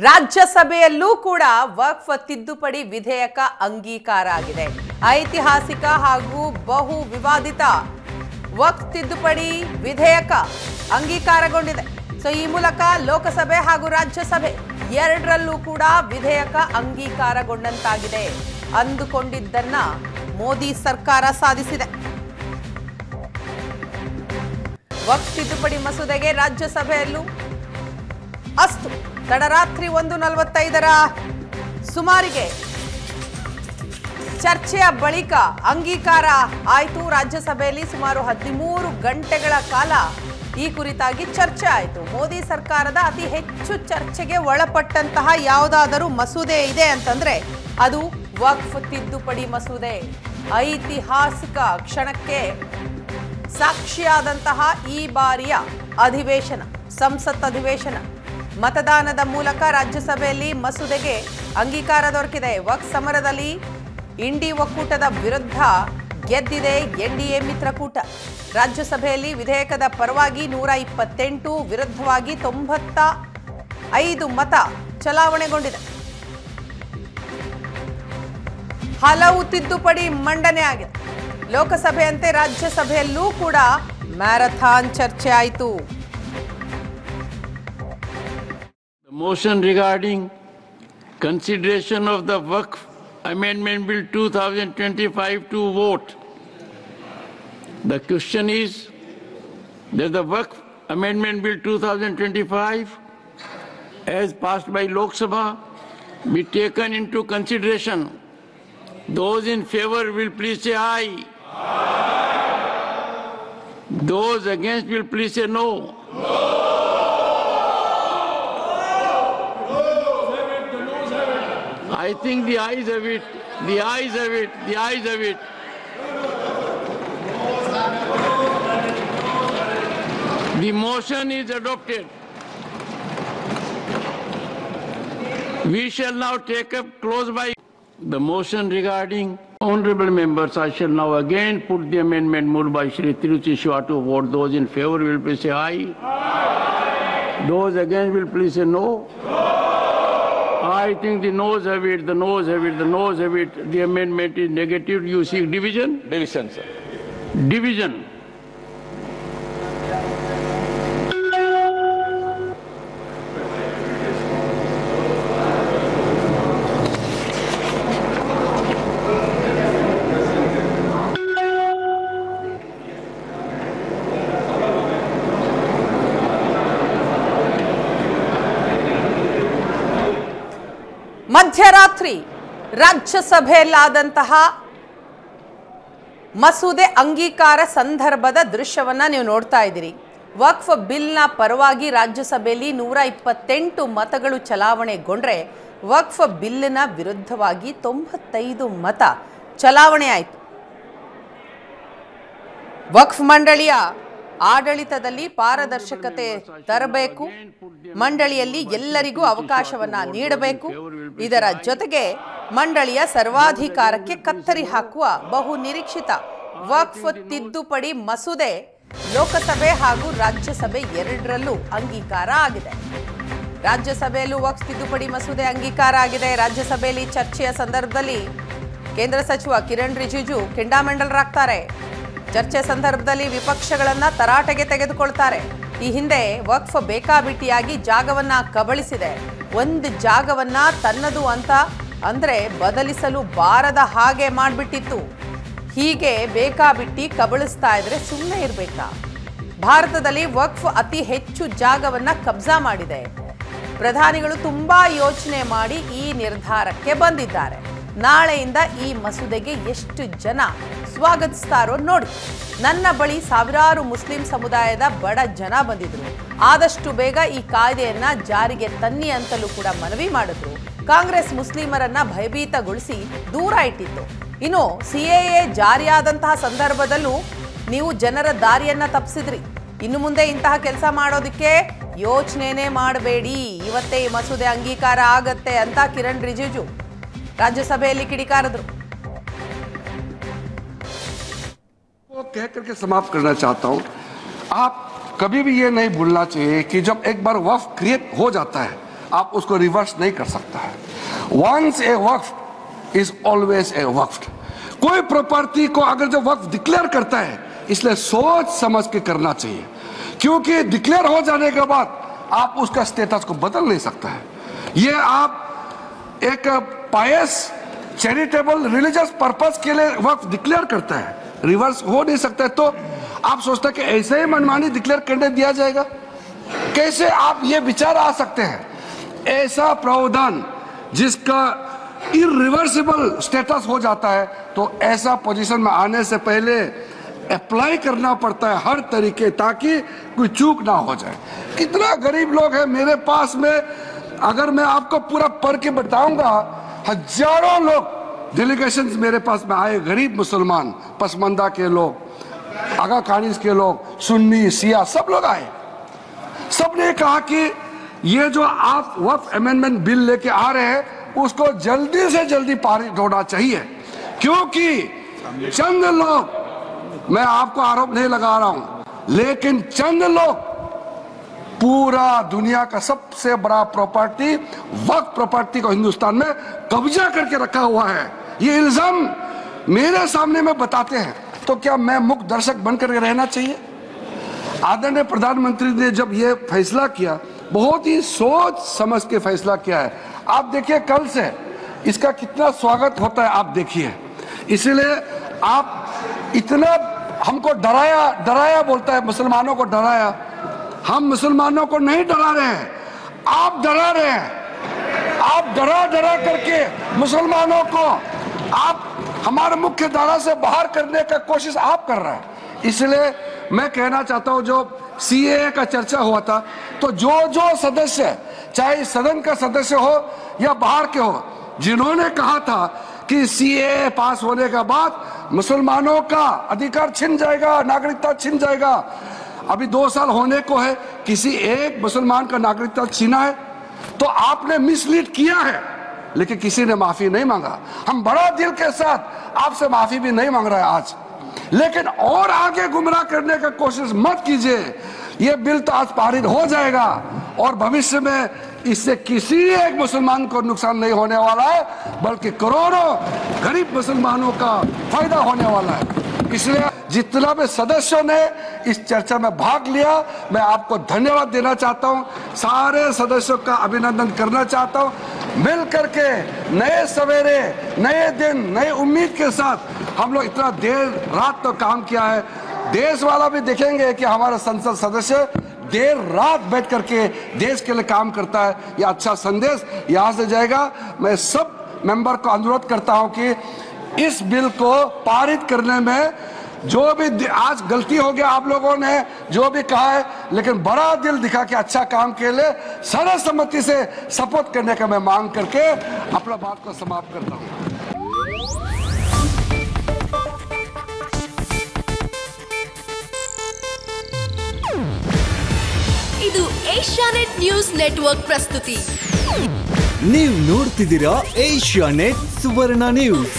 ರಾಜ್ಯಸಭೆಯಲ್ಲೂ ಕೂಡ ವಕ್ಫ್ ತಿದ್ದುಪಡಿ ವಿಧೇಯಕ ಅಂಗೀಕಾರ ಆಗಿದೆ. ಐತಿಹಾಸಿಕ ಹಾಗೂ ಬಹು ವಿವಾದಿತ ವಕ್ಫ್ ತಿದ್ದುಪಡಿ ವಿಧೇಯಕ ಅಂಗೀಕಾರಗೊಂಡಿದೆ. ಈ ಮೂಲಕ ಲೋಕಸಭೆ ಹಾಗೂ ರಾಜ್ಯಸಭೆ ಎರಡರಲ್ಲೂ ಕೂಡ ವಿಧೇಯಕ ಅಂಗೀಕಾರಗೊಂಡಂತಾಗಿದೆ. ಅಂದುಕೊಂಡಿದ್ದನ್ನ ಮೋದಿ ಸರ್ಕಾರ ಸಾಧಿಸಿದೆ. ವಕ್ಫ್ ತಿದ್ದುಪಡಿ ಮಸೂದೆಗೆ ರಾಜ್ಯಸಭೆಯಲ್ಲೂ ಅಸ್ತು ತಡರಾತ್ರಿ 1:45ರ ಸುಮಾರಿಗೆ ಚರ್ಚೆಯ ಬಳಿಕ ಅಂಗೀಕಾರ ಆಯಿತು. ರಾಜ್ಯಸಭೆಯಲ್ಲಿ ಸುಮಾರು 13 ಗಂಟೆಗಳ ಕಾಲ ಈ ಕುರಿತಾಗಿ ಚರ್ಚೆ ಆಯಿತು. ಮೋದಿ ಸರ್ಕಾರದ ಅತಿ ಹೆಚ್ಚು ಚರ್ಚೆಗೆ ಒಳಪಟ್ಟಂತಹ ಯಾವುದಾದರೂ ಮಸೂದೆ ಇದೆ ಅಂತಂದ್ರೆ ಅದು ವಕ್ಫ್ ತಿದ್ದುಪಡಿ ಮಸೂದೆ. ಐತಿಹಾಸಿಕ ಕ್ಷಣಕ್ಕೆ ಸಾಕ್ಷಿಯಾದಂತಹ ಈ ಬಾರಿಯ ಅಧಿವೇಶನ, ಸಂಸತ್ ಅಧಿವೇಶನ, ಮತದಾನದ ಮೂಲಕ ರಾಜ್ಯಸಭೆಯಲ್ಲಿ ಮಸೂದೆಗೆ ಅಂಗೀಕಾರ ದೊರಕಿದೆ. ವಕ್ಫ್ ಸಮರದಲ್ಲಿ ಇಂಡಿ ಒಕ್ಕೂಟದ ವಿರುದ್ಧ ಗೆದ್ದಿದೆ ಎನ್ಡಿಎ ಮಿತ್ರಕೂಟ. ರಾಜ್ಯಸಭೆಯಲ್ಲಿ ವಿಧೇಯಕದ ಪರವಾಗಿ 128, ವಿರುದ್ಧವಾಗಿ 95 ಮತ ಚಲಾವಣೆಗೊಂಡಿದೆ. ಹಲವು ತಿದ್ದುಪಡಿ ಮಂಡನೆ ಆಗಿದೆ. ಲೋಕಸಭೆಯಂತೆ ರಾಜ್ಯಸಭೆಯಲ್ಲೂ ಕೂಡ ಮ್ಯಾರಥಾನ್ ಚರ್ಚೆ ಆಯಿತು. Motion regarding consideration of the Waqf Amendment Bill 2025 to vote. The question is that the Waqf Amendment Bill 2025 as passed by Lok Sabha be taken into consideration. Those in favor will please say aye. Those against will please say no. I think the ayes have it. The ayes have it. The ayes have it. The motion is adopted. We shall now take up close by the motion regarding honorable members. I shall now again put the amendment moved by Shri Tiruchi Shiva to vote. Those in favor will please say aye. Aye. Those against will please say no. I think the noes have it, the noes have it, the noes have it. The amendment is negative. You seek division? Division, sir. Division. ಮಧ್ಯರಾತ್ರಿ ರಾಜ್ಯಸಭೆಯಲ್ಲಾದಂತಹ ಮಸೂದೆ ಅಂಗೀಕಾರ ಸಂದರ್ಭದ ದೃಶ್ಯವನ್ನ ನೀವು ನೋಡ್ತಾ ಇದ್ದೀರಿ. ವಕ್ಫ್ ಬಿಲ್ನ ಪರವಾಗಿ ರಾಜ್ಯಸಭೆಯಲ್ಲಿ 128 ಮತಗಳು ಚಲಾವಣೆಗೊಂಡ್ರೆ ವಕ್ಫ್ ಬಿಲ್ನ ವಿರುದ್ಧವಾಗಿ 95 ಮತ ಚಲಾವಣೆ ಆಯಿತು. ವಕ್ಫ್ ಮಂಡಳಿಯ ಆಡಳಿತದಲ್ಲಿ ಪಾರದರ್ಶಕತೆ ತರಬೇಕು, ಮಂಡಳಿಯಲ್ಲಿ ಎಲ್ಲರಿಗೂ ಅವಕಾಶವನ್ನ ನೀಡಬೇಕು, ಇದರ ಜೊತೆಗೆ ಮಂಡಳಿಯ ಸರ್ವಾಧಿಕಾರಕ್ಕೆ ಕತ್ತರಿ ಹಾಕುವ ಬಹು ನಿರೀಕ್ಷಿತ ವಕ್ಫ್ ತಿದ್ದುಪಡಿ ಮಸೂದೆ ಲೋಕಸಭೆ ಹಾಗೂ ರಾಜ್ಯಸಭೆ ಎರಡರಲ್ಲೂ ಅಂಗೀಕಾರ ಆಗಿದೆ. ರಾಜ್ಯಸಭೆಯಲ್ಲೂ ವಕ್ಫ್ ತಿದ್ದುಪಡಿ ಮಸೂದೆ ಅಂಗೀಕಾರ ಆಗಿದೆ. ರಾಜ್ಯಸಭೆಯಲ್ಲಿ ಚರ್ಚೆಯ ಸಂದರ್ಭದಲ್ಲಿ ಕೇಂದ್ರ ಸಚಿವ ಕಿರಣ್ ರಿಜಿಜು ಕೆಂಡಾಮೆಂಡಲರಾಗ್ತಾರೆ. ಚರ್ಚೆ ಸಂದರ್ಭದಲ್ಲಿ ವಿಪಕ್ಷಗಳನ್ನ ತರಾಟೆಗೆ ತೆಗೆದುಕೊಳ್ತಾರೆ. ಈ ಹಿಂದೆ ವಕ್ಫ್ ಬೇಕಾಬಿಟ್ಟಿಯಾಗಿ ಜಾಗವನ್ನ ಕಬಳಿಸಿದೆ. ಒಂದು ಜಾಗವನ್ನ ತನ್ನದು ಅಂತ ಅಂದ್ರೆ ಬದಲಿಸಲು ಬಾರದ ಹಾಗೆ ಮಾಡಿಬಿಟ್ಟಿತ್ತು. ಹೀಗೆ ಬೇಕಾಬಿಟ್ಟಿ ಕಬಳಿಸ್ತಾ ಇದ್ರೆ ಸುಮ್ಮನೆ ಇರಬೇಕಾ? ಭಾರತದಲ್ಲಿ ವಕ್ಫ್ ಅತಿ ಹೆಚ್ಚು ಜಾಗವನ್ನ ಕಬ್ಜಾ ಮಾಡಿದೆ. ಪ್ರಧಾನಿಗಳು ತುಂಬಾ ಯೋಚನೆ ಮಾಡಿ ಈ ನಿರ್ಧಾರಕ್ಕೆ ಬಂದಿದ್ದಾರೆ. ನಾಳೆಯಿಂದ ಈ ಮಸೂದೆಗೆ ಎಷ್ಟು ಜನ ಸ್ವಾಗತಿಸ್ತಾರೋ ನೋಡಿ. ನನ್ನ ಬಳಿ ಸಾವಿರಾರು ಮುಸ್ಲಿಂ ಸಮುದಾಯದ ಬಡ ಜನ ಬಂದಿದ್ರು. ಆದಷ್ಟು ಬೇಗ ಈ ಕಾಯ್ದೆಯನ್ನ ಜಾರಿಗೆ ತನ್ನಿ ಅಂತಲೂ ಕೂಡ ಮನವಿ ಮಾಡಿದ್ರು. ಕಾಂಗ್ರೆಸ್ ಮುಸ್ಲಿಮರನ್ನ ಭಯಭೀತಗೊಳಿಸಿ ದೂರ ಇಟ್ಟಿತ್ತು. ಇನ್ನು ಸಿಎಎ ಜಾರಿಯಾದಂತಹ ಸಂದರ್ಭದಲ್ಲೂ ನೀವು ಜನರ ದಾರಿಯನ್ನ ತಪ್ಪಿಸಿದ್ರಿ. ಇನ್ನು ಮುಂದೆ ಇಂತಹ ಕೆಲಸ ಮಾಡೋದಕ್ಕೆ ಯೋಚನೆನೇ ಮಾಡಬೇಡಿ, ಇವತ್ತೇ ಈ ಮಸೂದೆ ಅಂಗೀಕಾರ ಆಗತ್ತೆ ಅಂತ ಕಿರಣ್ ರಿಜಿಜು राज्यसभೆಯಲ್ಲಿ ಕಿಡಿಕಾರದ್ರು. वो कह करके समाप्त करना चाहता हूं, आप कभी भी ये नहीं भूलना चाहिए कि जब एक बार वक्फ क्रिएट हो जाता है आप उसको रिवर्स नहीं कर सकता है। वंस ए वक्फ इज ऑलवेज ए वक्फ। कोई प्रॉपर्टी को अगर जो वक्फ डिक्लेयर करता है, इसलिए सोच समझ के करना चाहिए, क्योंकि डिक्लेयर हो जाने के बाद आप उसका स्टेटस को बदल नहीं सकता है। ये आप एक पायस चैरिटेबल रिलीजियस पर्पस के लिए वक्फ डिक्लेयर करता है, रिवर्स हो नहीं सकता है। तो आप सोचते हैं कि ऐसे ही मनमानी डिक्लेयर करने दिया जाएगा? कैसे आप ये विचार आ सकते हैं? ऐसा प्रावधान जिसका इरिवर्सिबल स्टेटस हो जाता है, तो ऐसा पोजीशन में आने से पहले अप्लाई करना पड़ता है हर तरीके, ताकि कोई चूक ना हो जाए। कितना गरीब लोग हैं मेरे पास में, अगर मैं आपको पूरा पढ़ के बताऊंगा, हजारों लोग डेलीगेशंस मेरे पास में आए, गरीब मुसलमान, पसमंदा के लोग, आगा कानिस के लोग, सुन्नी सिया, सब लोग आए। सबने कहा कि ये जो आप वक्फ अमेंडमेंट बिल लेके आ रहे हैं, उसको जल्दी से जल्दी पारित होना चाहिए, क्योंकि चंद लोग, मैं आपको आरोप नहीं लगा रहा हूं, लेकिन चंद लोग पूरा दुनिया का सबसे बड़ा प्रॉपर्टी, वक्फ प्रॉपर्टी को हिंदुस्तान में कब्जा करके रखा हुआ है। ये इल्जाम मेरे सामने में बताते हैं, तो क्या मैं मुख्य दर्शक बनकर रहना चाहिए? आदरणीय प्रधानमंत्री ने जब ये फैसला किया, बहुत ही सोच समझ के फैसला किया है। आप देखिए कल से इसका कितना स्वागत होता है, आप देखिए। इसलिए आप इतना हमको डराया बोलता है, मुसलमानों को डराया। हम मुसलमानों को नहीं डरा रहे हैं, आप डरा रहे हैं। आप डरा करके मुसलमानों को आप हमारे मुख्य धारा से बाहर करने का कोशिश आप कर रहे हैं। इसलिए मैं कहना चाहता हूं, जो सीएए का चर्चा हुआ था, तो जो सदस्य, चाहे सदन का सदस्य हो या बाहर के हो, जिन्होंने कहा था कि सीएए पास होने के बाद मुसलमानों का अधिकार छिन जाएगा, नागरिकता छिन जाएगा, अभी 2 साल होने को है, किसी एक मुसलमान का नागरिकता छीना है? तो आपने मिसलीड किया है, लेकिन किसी ने माफी नहीं मांगा। हम बड़ा दिल के साथ आपसे माफी भी नहीं मांग रहे आज, लेकिन और आगे गुमराह करने का कोशिश मत कीजिए। ये बिल तो आज पारित हो जाएगा और भविष्य में इससे किसी एक मुसलमान को नुकसान नहीं होने वाला है, बल्कि करोड़ों गरीब मुसलमानों का फायदा होने वाला है। इसलिए जितना भी सदस्यों ने इस चर्चा में भाग लिया, मैं आपको धन्यवाद देना चाहता हूं, सारे सदस्यों का अभिनंदन करना चाहता हूं। मिल करके नए सवेरे, नए दिन, नई उम्मीद के साथ हम लोग इतना देर रात तो काम किया है। देश वाला भी देखेंगे कि हमारा संसद सदस्य देर रात बैठ करके देश के लिए काम करता है। ये अच्छा संदेश यहाँ से जाएगा। मैं सब मेंबर को अनुरोध करता हूं कि इस बिल को पारित करने में जो भी आज गलती हो गया, आप लोगों ने जो भी कहा है, लेकिन बड़ा दिल दिखा के अच्छा काम के लिए सर्वसम्मति से सपोर्ट करने का मैं मांग करके अपना बात को समाप्त करता हूं। ಇದು ಏಷ್ಯಾನೆಟ್ ನ್ಯೂಸ್ ನೆಟ್ವರ್ಕ್ ಪ್ರಸ್ತುತಿ. ನೀವು ನೋಡ್ತಿದ್ದೀರಾ ಏಷ್ಯಾನೆಟ್ ಸುವರ್ಣ ನ್ಯೂಸ್.